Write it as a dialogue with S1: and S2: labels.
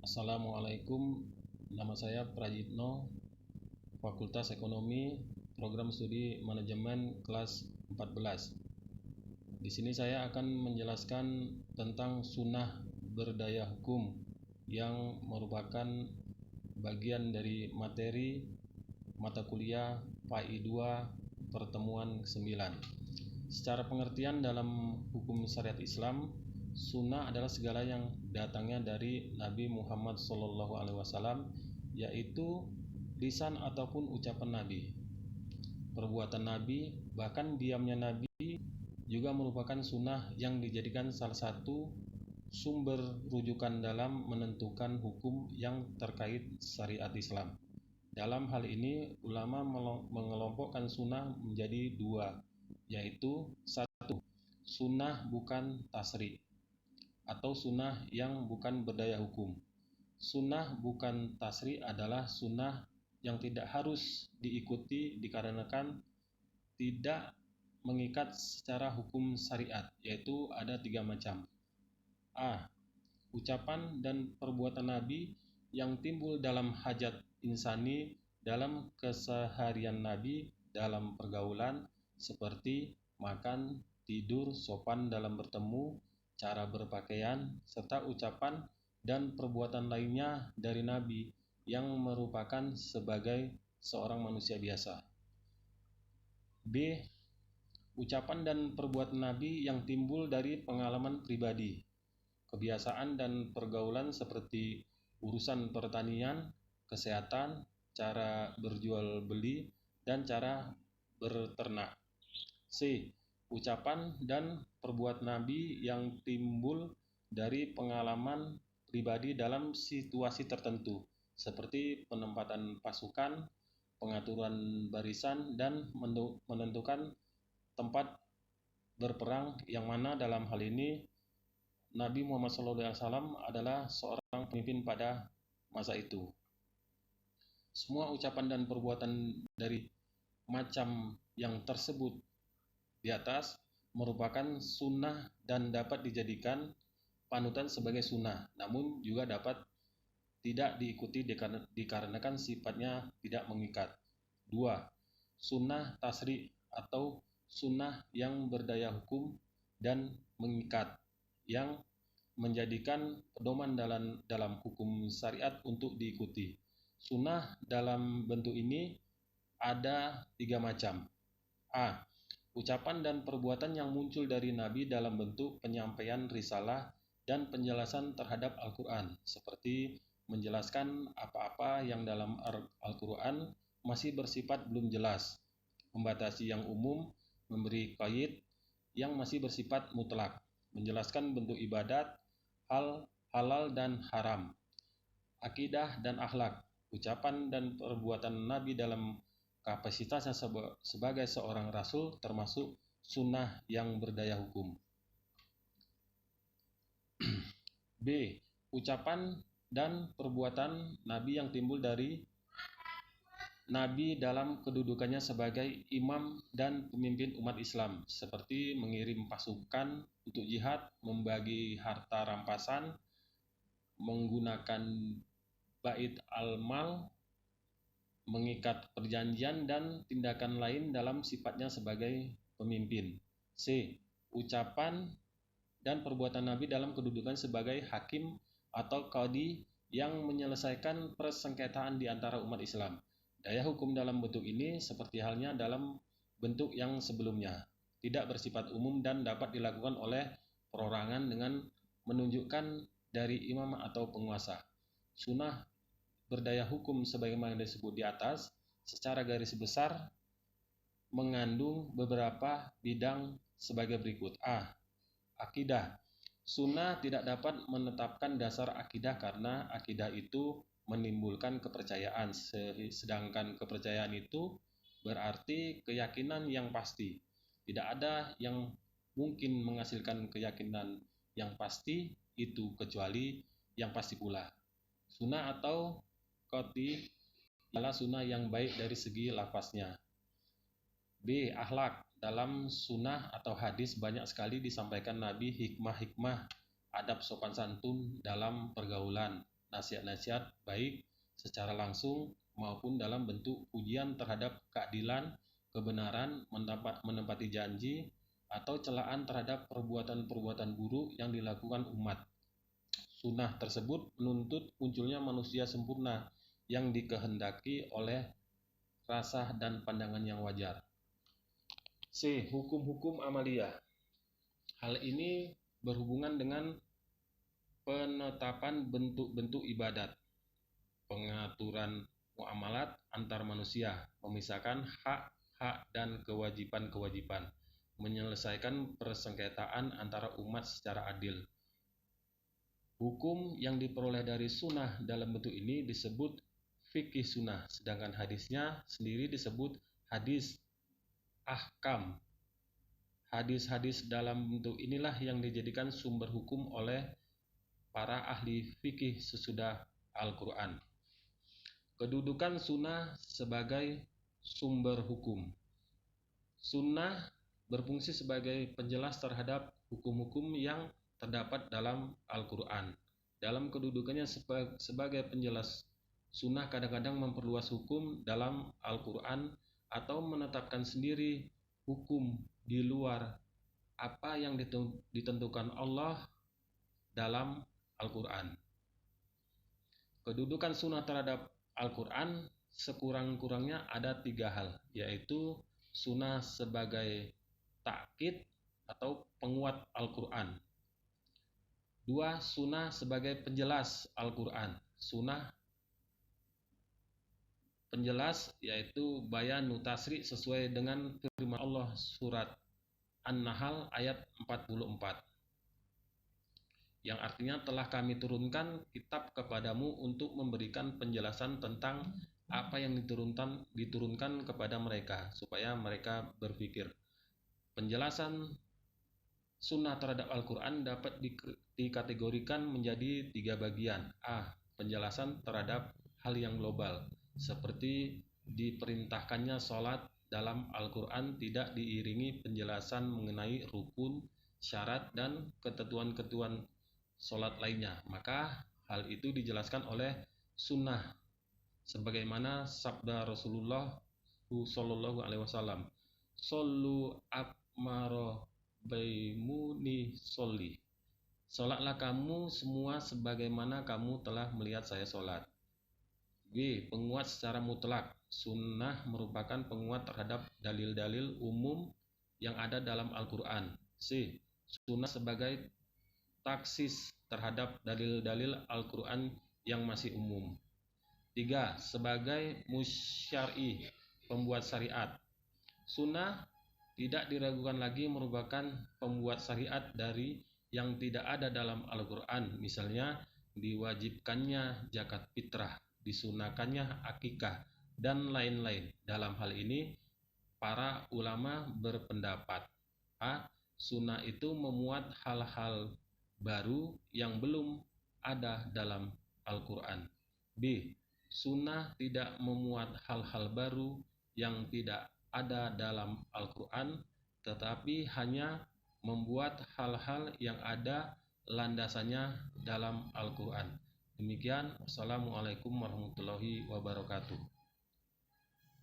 S1: Assalamualaikum, nama saya Prajitno, Fakultas Ekonomi, Program Studi Manajemen kelas 14. Di sini saya akan menjelaskan tentang sunnah berdaya hukum yang merupakan bagian dari materi mata kuliah PAI 2 pertemuan 9. Secara pengertian dalam hukum syariat Islam, sunnah adalah segala yang datangnya dari Nabi Muhammad SAW, yaitu lisan ataupun ucapan Nabi, perbuatan Nabi, bahkan diamnya Nabi juga merupakan sunnah yang dijadikan salah satu sumber rujukan dalam menentukan hukum yang terkait syariat Islam. Dalam hal ini, ulama mengelompokkan sunnah menjadi dua, yaitu satu, sunnah bukan tasri atau sunnah yang bukan berdaya hukum. Sunnah bukan tasri adalah sunnah yang tidak harus diikuti dikarenakan tidak mengikat secara hukum syariat, yaitu ada 3 macam. A. Ucapan dan perbuatan Nabi yang timbul dalam hajat insani dalam keseharian Nabi dalam pergaulan seperti makan, tidur, sopan dalam bertemu, cara berpakaian, serta ucapan dan perbuatan lainnya dari Nabi yang merupakan sebagai seorang manusia biasa. B. Ucapan dan perbuatan Nabi yang timbul dari pengalaman pribadi, kebiasaan dan pergaulan seperti urusan pertanian, kesehatan, cara berjual beli, dan cara berternak. C. Ucapan dan perbuatan Nabi yang timbul dari pengalaman pribadi dalam situasi tertentu, seperti penempatan pasukan, pengaturan barisan, dan menentukan tempat berperang, yang mana dalam hal ini Nabi Muhammad SAW adalah seorang pemimpin pada masa itu. Semua ucapan dan perbuatan dari macam yang tersebut di atas merupakan sunnah dan dapat dijadikan panutan sebagai sunnah, namun juga dapat tidak diikuti dikarenakan sifatnya tidak mengikat. 2. Sunnah tasri atau sunnah yang berdaya hukum dan mengikat, yang menjadikan pedoman dalam hukum syariat untuk diikuti. Sunnah dalam bentuk ini ada 3 macam. A. Ucapan dan perbuatan yang muncul dari Nabi dalam bentuk penyampaian risalah dan penjelasan terhadap Al-Quran, seperti menjelaskan apa-apa yang dalam Al-Quran masih bersifat belum jelas, membatasi yang umum, memberi qaid yang masih bersifat mutlak, menjelaskan bentuk ibadat, hal halal dan haram, akidah dan akhlak, ucapan dan perbuatan Nabi dalam kapasitasnya sebagai seorang rasul termasuk sunnah yang berdaya hukum. B. Ucapan dan perbuatan Nabi yang timbul dari Nabi dalam kedudukannya sebagai imam dan pemimpin umat Islam, seperti mengirim pasukan untuk jihad, membagi harta rampasan, menggunakan bait al-mal, mengikat perjanjian, dan tindakan lain dalam sifatnya sebagai pemimpin. C. Ucapan dan perbuatan Nabi dalam kedudukan sebagai hakim atau qadi yang menyelesaikan persengketaan di antara umat Islam. Daya hukum dalam bentuk ini seperti halnya dalam bentuk yang sebelumnya, tidak bersifat umum dan dapat dilakukan oleh perorangan dengan menunjukkan dari imam atau penguasa. Sunnah berdaya hukum sebagaimana disebut di atas secara garis besar mengandung beberapa bidang sebagai berikut. A. Akidah. Sunnah tidak dapat menetapkan dasar akidah karena akidah itu menimbulkan kepercayaan, sedangkan kepercayaan itu berarti keyakinan yang pasti. Tidak ada yang mungkin menghasilkan keyakinan yang pasti itu kecuali yang pasti pula. Sunnah atau qati adalah sunnah yang baik dari segi lafaznya. B. Akhlak. Dalam sunnah atau hadis banyak sekali disampaikan Nabi hikmah-hikmah adab sopan santun dalam pergaulan. nasihat-nasihat baik secara langsung maupun dalam bentuk pujian terhadap keadilan, kebenaran, menepati janji, atau celaan terhadap perbuatan-perbuatan buruk yang dilakukan umat. Sunnah tersebut menuntut munculnya manusia sempurna yang dikehendaki oleh rasa dan pandangan yang wajar. C. Hukum-hukum amaliyah. Hal ini berhubungan dengan penetapan bentuk-bentuk ibadat, pengaturan muamalat antar manusia, memisahkan hak-hak dan kewajiban-kewajiban, menyelesaikan persengketaan antara umat secara adil. Hukum yang diperoleh dari sunnah dalam bentuk ini disebut fikih sunnah, sedangkan hadisnya sendiri disebut hadis ahkam. Hadis-hadis dalam bentuk inilah yang dijadikan sumber hukum oleh para ahli fikih sesudah Al-Quran. Kedudukan sunnah sebagai sumber hukum. Sunnah berfungsi sebagai penjelas terhadap hukum-hukum yang terdapat dalam Al-Quran. Dalam kedudukannya sebagai penjelas, sunnah kadang-kadang memperluas hukum dalam Al-Quran atau menetapkan sendiri hukum di luar apa yang ditentukan Allah dalam Al-Quran. Kedudukan sunnah terhadap Al-Quran sekurang-kurangnya ada 3 hal, yaitu sunnah sebagai takkid atau penguat Al-Quran. 2. Sunnah sebagai penjelas Al-Quran. Sunnah penjelas yaitu bayanu tasri sesuai dengan firman Allah surat An-Nahl ayat 44. Yang artinya telah kami turunkan kitab kepadamu untuk memberikan penjelasan tentang apa yang diturunkan kepada mereka supaya mereka berpikir. Penjelasan sunnah terhadap Al-Quran dapat dikategorikan menjadi 3 bagian. A. Penjelasan terhadap hal yang global, seperti diperintahkannya sholat dalam Al-Quran tidak diiringi penjelasan mengenai rukun, syarat, dan ketentuan-ketentuan sholat lainnya, maka hal itu dijelaskan oleh sunnah sebagaimana sabda Rasulullah SAW, "Shollu akmaro baimuni sholli." Sholatlah kamu semua sebagaimana kamu telah melihat saya sholat. B. Penguat secara mutlak. Sunnah merupakan penguat terhadap dalil-dalil umum yang ada dalam Al-Quran. C. Sunnah sebagai taksis terhadap dalil-dalil Al-Quran yang masih umum. 3. Sebagai musyar'i, pembuat syariat. Sunnah tidak diragukan lagi merupakan pembuat syariat dari yang tidak ada dalam Al-Quran, misalnya diwajibkannya zakat fitrah, disunahkannya akikah, dan lain-lain. Dalam hal ini, para ulama berpendapat A. Sunnah itu memuat hal-hal baru yang belum ada dalam Al-Quran. B. Sunnah tidak memuat hal-hal baru yang tidak ada dalam Al-Quran, tetapi hanya membuat hal-hal yang ada landasannya dalam Al-Quran. Demikian, wassalamualaikum warahmatullahi wabarakatuh.